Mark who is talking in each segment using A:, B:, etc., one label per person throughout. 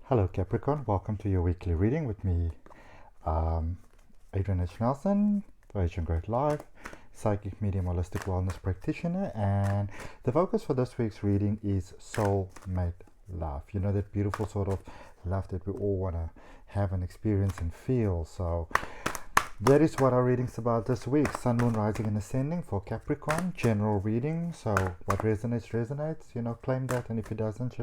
A: Hello Capricorn, welcome to your weekly reading with me, um, Adrian H for Asian Great Life, Psychic Medium Holistic Wellness Practitioner, and the focus for this week's reading is soulmate love. You know, that beautiful sort of love that we all want to have and experience and feel. So that is what our reading's about this week. Sun, Moon, Rising and Ascending for Capricorn, general reading. So what resonates, resonates. You know, claim that, and if it doesn't,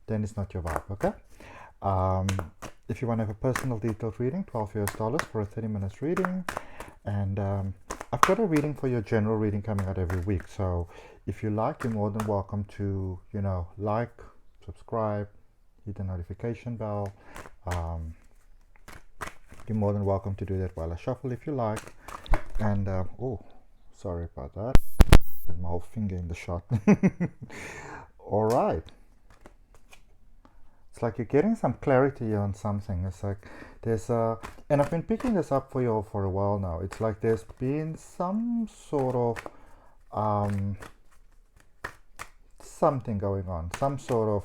A: then it's not your vibe, okay? Um, if you want to have a personal detailed reading, $12 for a 30 minutes reading. And I've got a reading for your general reading coming out every week. So if you like, you're more than welcome to, like, subscribe, hit the notification bell. You're more than welcome to do that while I shuffle if you like. And, oh, sorry about that. Got my whole finger in the shot. All right. It's like you're getting some clarity on something. It's like there's and I've been picking this up for you all for a while now. It's like there's been some sort of something going on, some sort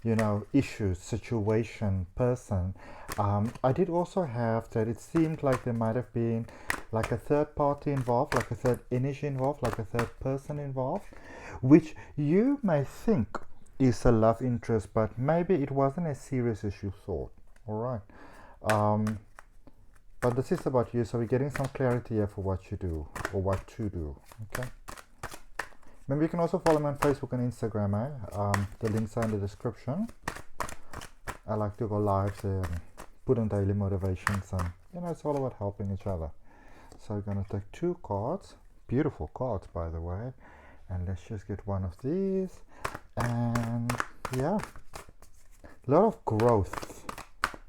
A: of issue, situation, person. I did also have that it seemed like there might have been like a third party involved, like a third energy involved, like a third person involved, which you may think is a love interest, but maybe it wasn't as serious as you thought. All right. But this is about you, so we're getting some clarity here for what you do or what to do. Okay. Maybe you can also follow me on Facebook and Instagram. The links are in the description. I like to go live there and put on daily motivations, and it's all about helping each other. So we're gonna take 2 cards, beautiful cards by the way, and let's just get one of these. And yeah, a lot of growth.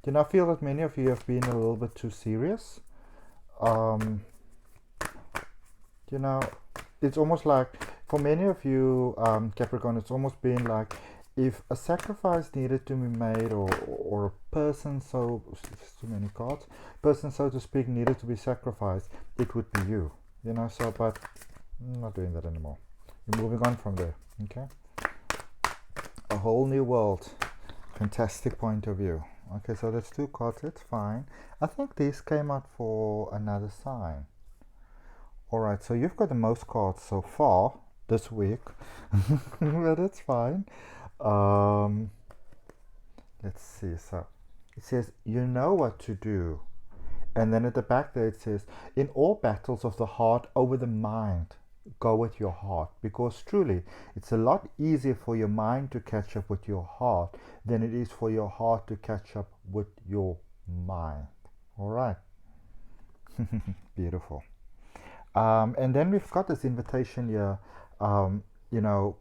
A: I feel that many of you have been a little bit too serious. It's almost like for many of you, Capricorn, it's almost been like if a sacrifice needed to be made, or a person, so too many cards, person so to speak, needed to be sacrificed, it would be you. So but I'm not doing that anymore. We're moving on from there. Okay. A whole new world. Fantastic point of view. Okay, so that's 2 cards. It's fine. I think these came out for another sign. Alright, so you've got the most cards so far this week. But it's fine. Let's see. So it says, you know what to do. And then at the back there it says, in all battles of the heart over the mind, go with your heart, because truly it's a lot easier for your mind to catch up with your heart than it is for your heart to catch up with your mind. All right. Beautiful. And then we've got this invitation here,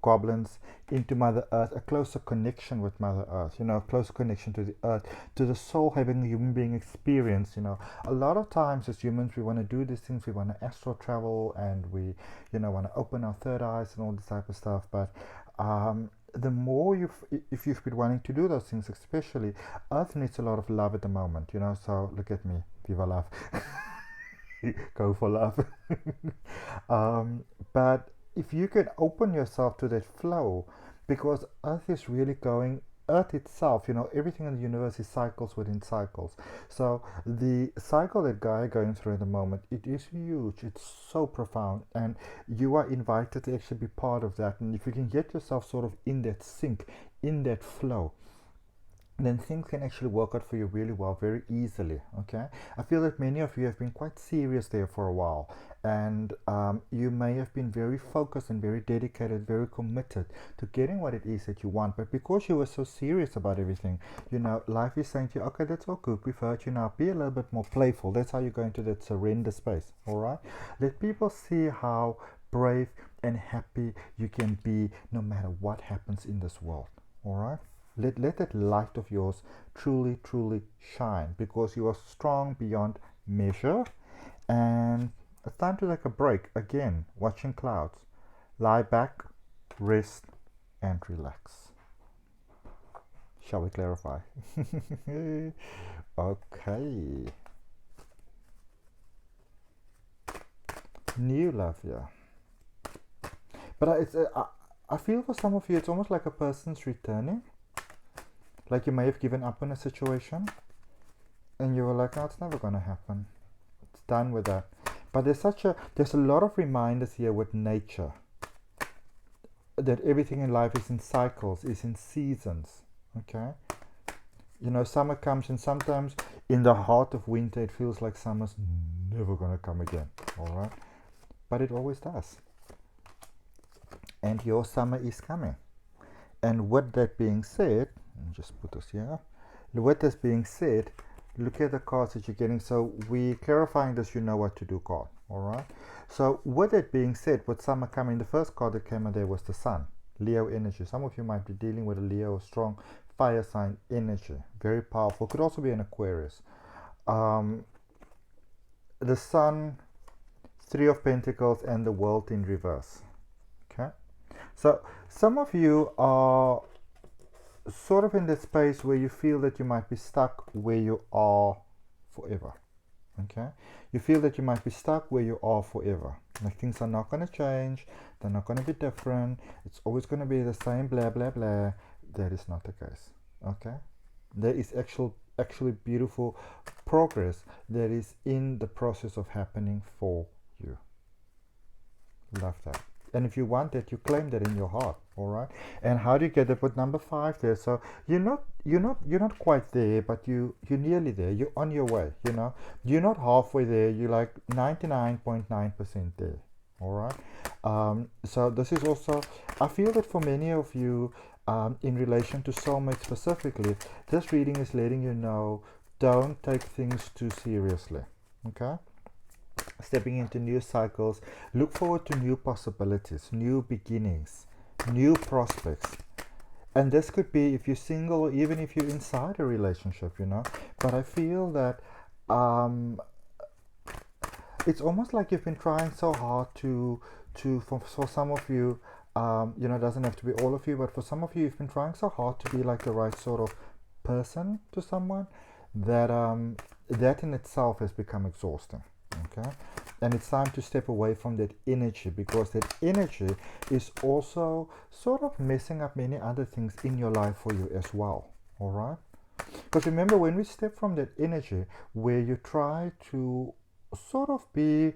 A: goblins, into Mother Earth, a closer connection with Mother Earth, a closer connection to the earth, to the soul, having a human being experience. A lot of times as humans we want to do these things, we want to astral travel, and we want to open our third eyes and all this type of stuff, but the more if you've been wanting to do those things, especially Earth needs a lot of love at the moment, so look at me, viva love. Go for love. But if you can open yourself to that flow, because Earth is really going, Earth itself, everything in the universe is cycles within cycles. So the cycle that Gaia going through at the moment, it is huge, it's so profound, and you are invited to actually be part of that. And if you can get yourself sort of in that sync, in that flow, then things can actually work out for you really well, very easily. Okay, I feel that many of you have been quite serious there for a while, and you may have been very focused and very dedicated, very committed to getting what it is that you want, but because you were so serious about everything, life is saying to you, okay, that's all good, we've heard you, now be a little bit more playful. That's how you go into that surrender space. All right, let people see how brave and happy you can be no matter what happens in this world. All right, let that light of yours truly, truly shine, because you are strong beyond measure. And it's time to take a break again, watching clouds. Lie back, rest, and relax. Shall we clarify? Okay. New love, yeah. But I feel for some of you, it's almost like a person's returning. Like you may have given up on a situation and you were like, oh, it's never going to happen. It's done with that. But there's a lot of reminders here with nature that everything in life is in cycles, is in seasons. Okay? You know, summer comes, and sometimes in the heart of winter it feels like summer's never going to come again. All right? But it always does. And your summer is coming. And with that being said, let me just put this here. With this being said, look at the cards that you're getting. So we clarifying this, you know what to do card. All right. So with that being said, with summer coming, the first card that came in there was the sun, Leo energy. Some of you might be dealing with a Leo, strong fire sign energy, very powerful. Could also be an Aquarius. The sun, Three of Pentacles, and the World in reverse. Okay. So some of you are sort of in that space where you feel that you might be stuck where you are forever. Okay, you feel that you might be stuck where you are forever. Like things are not going to change, they're not going to be different, it's always going to be the same, blah blah blah. That is not the case. Okay, there is actually beautiful progress that is in the process of happening for you. Love that. And if you want that, you claim that in your heart. All right. And how do you get that? Put number 5 there. So you're not quite there, but you're nearly there. You're on your way. You know, you're not halfway there. You're like 99.9% there. All right. So this is also, I feel that for many of you, in relation to soulmates specifically, this reading is letting you know, don't take things too seriously. Okay. Stepping into new cycles, look forward to new possibilities, new beginnings, new prospects. And this could be if you're single or even if you're inside a relationship, you know. But I feel that it's almost like you've been trying so hard for some of you, you know, it doesn't have to be all of you, but for some of you, you've been trying so hard to be like the right sort of person to someone that that in itself has become exhausting. Okay, and it's time to step away from that energy, because that energy is also sort of messing up many other things in your life for you as well. All right, because remember, when we step from that energy where you try to sort of be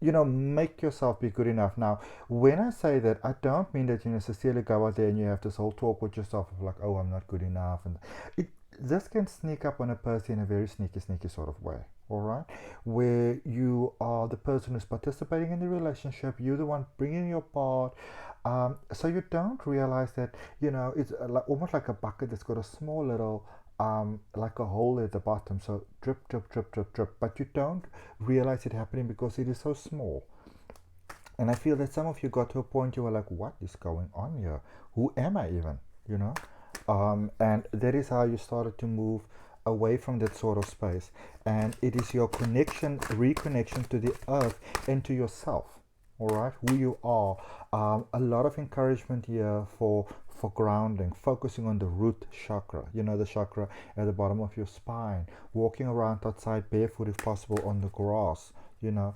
A: you know, make yourself be good enough. Now, when I say that, I don't mean that you necessarily go out there and you have this whole talk with yourself of like, oh, I'm not good enough, and this can sneak up on a person in a very sneaky sort of way. All right, where you are the person who's participating in the relationship, you're the one bringing your part, so you don't realize that, you know, it's almost like a bucket that's got a small little like a hole at the bottom, so drip drip drip drip drip, but you don't realize it happening because it is so small. And I feel that some of you got to a point you were like, what is going on here? Who am I even? You know? And that is how you started to move away from that sort of space. And it is your reconnection to the earth and to yourself. All right, who you are. A lot of encouragement here for grounding, focusing on the root chakra. You know, the chakra at the bottom of your spine. Walking around outside barefoot if possible on the grass. You know,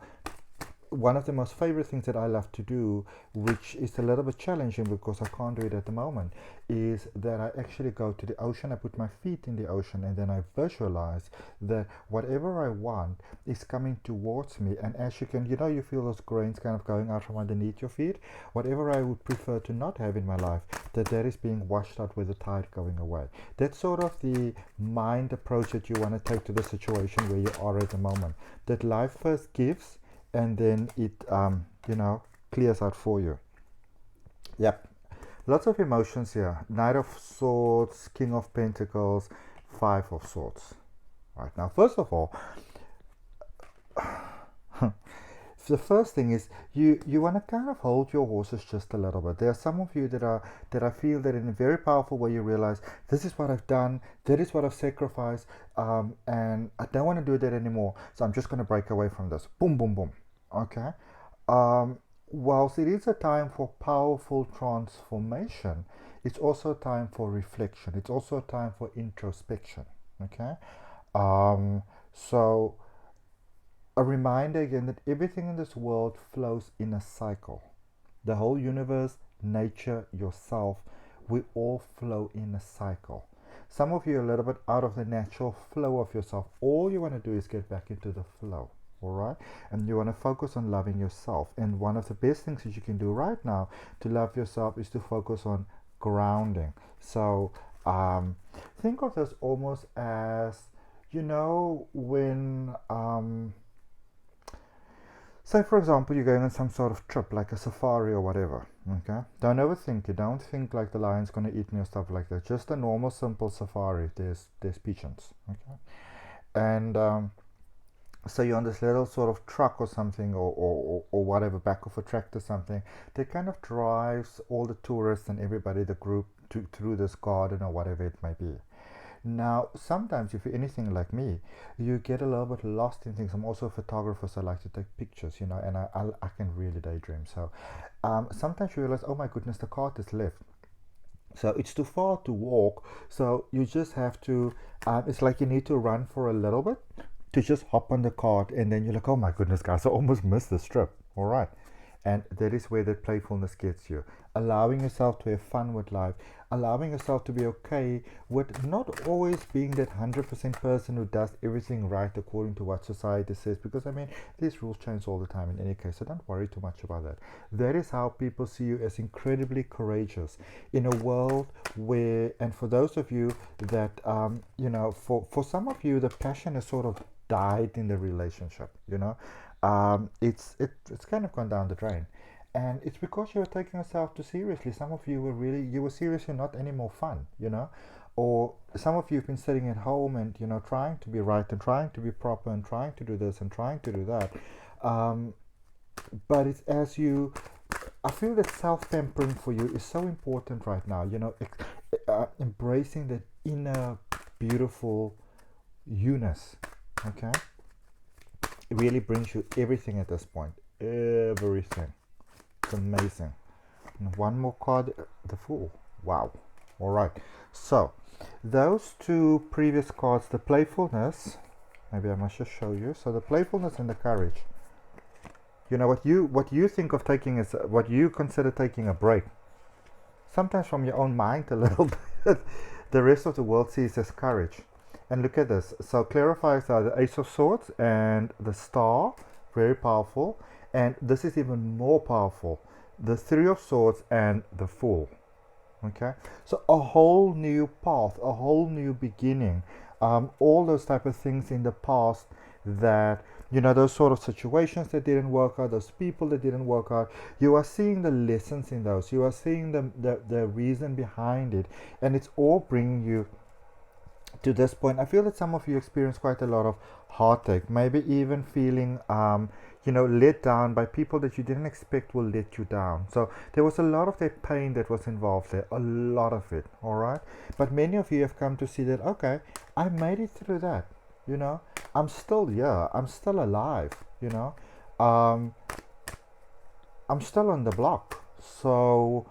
A: one of the most favorite things that I love to do, which is a little bit challenging because I can't do it at the moment, is that I actually go to the ocean. I put my feet in the ocean and then I visualize that whatever I want is coming towards me. And as you can, you know, you feel those grains kind of going out from underneath your feet. Whatever I would prefer to not have in my life, that is being washed out with the tide going away. That's sort of the mind approach that you want to take to the situation where you are at the moment. That life first gives, and then it you know, clears out for you. Yep, lots of emotions here. Knight of Swords, King of Pentacles, Five of Swords. Right, now first of all, the first thing is you want to kind of hold your horses just a little bit. There are some of you that I feel that in a very powerful way you realize, this is what I've done, that is what I've sacrificed, and I don't want to do that anymore, so I'm just going to break away from this. Boom boom boom. Okay, whilst it is a time for powerful transformation, it's also a time for reflection. It's also a time for introspection. Okay, so a reminder again that everything in this world flows in a cycle. The whole universe, nature, yourself, we all flow in a cycle. Some of you are a little bit out of the natural flow of yourself. All you want to do is get back into the flow, all right? And you want to focus on loving yourself. And one of the best things that you can do right now to love yourself is to focus on grounding. So think of this almost as, when say, for example, you're going on some sort of trip, like a safari or whatever, okay? Don't overthink it. Don't think like the lion's going to eat me or stuff like that. Just a normal, simple safari. There's pigeons, okay? And so you're on this little sort of truck or something, or whatever, back of a tractor, something that kind of drives all the tourists and everybody, the group, through this garden or whatever it may be. Now, sometimes if you're anything like me, you get a little bit lost in things. I'm also a photographer, so I like to take pictures, and I can really daydream. So sometimes you realize, oh my goodness, the cart is left. So it's too far to walk. So you just have to, it's like you need to run for a little bit to just hop on the cart. And then you're like, oh my goodness, guys, I almost missed this trip. All right. And that is where that playfulness gets you. Allowing yourself to have fun with life. Allowing yourself to be okay with not always being that 100% person who does everything right according to what society says. Because, these rules change all the time in any case. So don't worry too much about that. That is how people see you, as incredibly courageous. In a world where, and for those of you that, for some of you, the passion has sort of died in the relationship, it's kind of gone down the drain, and it's because you were taking yourself too seriously. Some of you were seriously not any more fun, or some of you have been sitting at home and trying to be right and trying to be proper and trying to do this and trying to do that, but it's I feel that self-pampering for you is so important right now, embracing that inner beautiful you-ness, okay? It really brings you everything at this point. Everything. It's amazing. And one more card, the Fool. Wow. All right. So, those two previous cards, the playfulness, maybe I must just show you. So, the playfulness and the courage. What you think of taking is what you consider taking a break. Sometimes from your own mind a little bit. The rest of the world sees as courage. And look at this. So clarifiers are the Ace of Swords and the Star, very powerful. And this is even more powerful, the Three of Swords and the Fool. Okay, so a whole new path, a whole new beginning. All those type of things in the past that, those sort of situations that didn't work out, those people that didn't work out, you are seeing the lessons in those. You are seeing the reason behind it. And it's all bringing you to this point. I feel that some of you experience quite a lot of heartache, maybe even feeling let down by people that you didn't expect will let you down. So there was a lot of that pain that was involved there, a lot of it, all right? But many of you have come to see that, okay, I made it through that, I'm still here, I'm still alive, I'm still on the block. So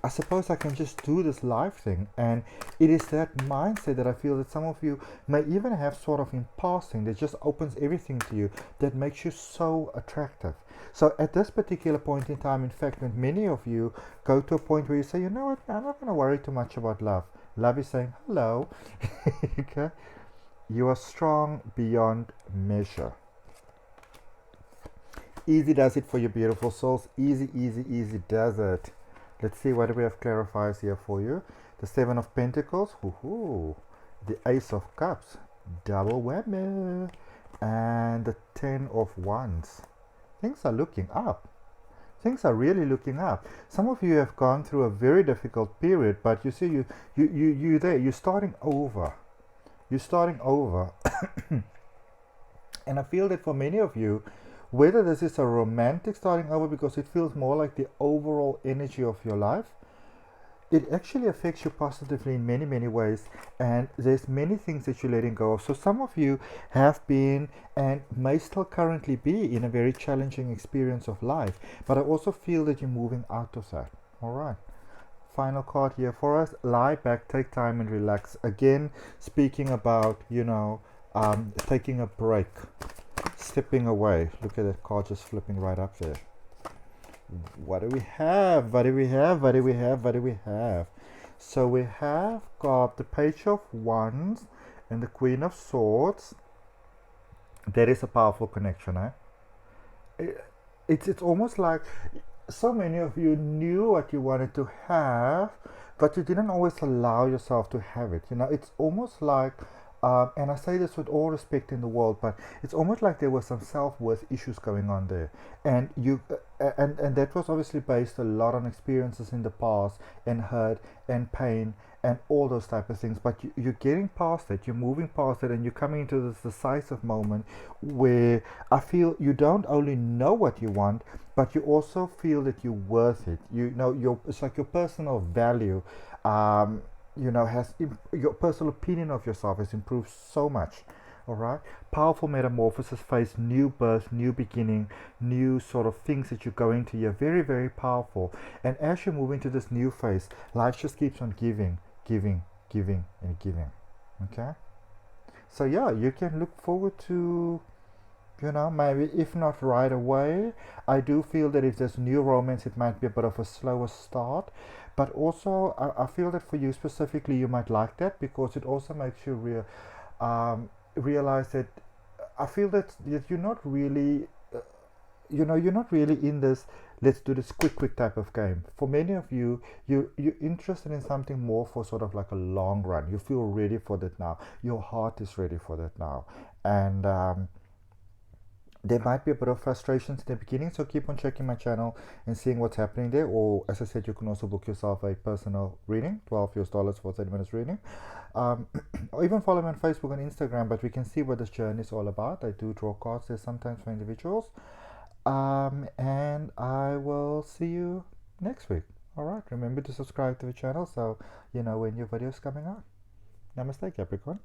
A: I suppose I can just do this life thing. And it is that mindset that I feel that some of you may even have sort of in passing that just opens everything to you, that makes you so attractive. So at this particular point in time, in fact, when many of you go to a point where you say, you know what, I'm not going to worry too much about love. Love is saying, hello. Okay? You are strong beyond measure. Easy does it for you, beautiful souls. Easy, easy, easy does it. Let's see what we have clarifiers here for you. The Seven of Pentacles, the Ace of Cups, double whammy, and the Ten of Wands. Things are looking up. Things are really looking up. Some of you have gone through a very difficult period, but you see, you're there. You're starting over. You're starting over. And I feel that for many of you, whether this is a romantic starting over because it feels more like the overall energy of your life, it actually affects you positively in many, many ways. And there's many things that you're letting go of. So some of you have been and may still currently be in a very challenging experience of life. But I also feel that you're moving out of that. All right. Final card here for us. Lie back, take time and relax. Again, speaking about, taking a break. Stepping away. Look at that card just flipping right up there. What do we have? What do we have? What do we have? What do we have? So we have got the Page of Wands and the Queen of Swords. That is a powerful connection, eh? It's almost like so many of you knew what you wanted to have, but you didn't always allow yourself to have it. You know, it's almost like, and I say this with all respect in the world, but it's almost like there were some self-worth issues going on there, and and that was obviously based a lot on experiences in the past and hurt and pain and all those type of things. But you're getting past it, you're moving past it, and you're coming into this decisive moment where I feel you don't only know what you want, but you also feel that you're worth it. You know, it's like your personal value, you know, your personal opinion of yourself has improved so much. All right, powerful metamorphosis phase, new birth, new beginning, new sort of things that you're going to. You're very, very powerful, and as you move into this new phase, life just keeps on giving, giving, giving, and giving. Okay, so yeah, you can look forward to, you know, maybe if not right away, I do feel that if there's new romance, it might be a bit of a slower start. But also, I feel that for you specifically, you might like that because it also makes you realize that I feel that you're not really, you know, you're not really in this let's do this quick type of game. For many of you, you're interested in something more for sort of like a long run. You feel ready for that now. Your heart is ready for that now, and there might be a bit of frustrations in the beginning, so keep on checking my channel and seeing what's happening there. Or as I said, you can also book yourself a personal reading, $12 for 30 minutes reading. Or even follow me on Facebook and Instagram, but we can see what this journey is all about. I do draw cards there sometimes for individuals. And I will see you next week. Alright, remember to subscribe to the channel so you know when your video is coming out. Namaste, Capricorn.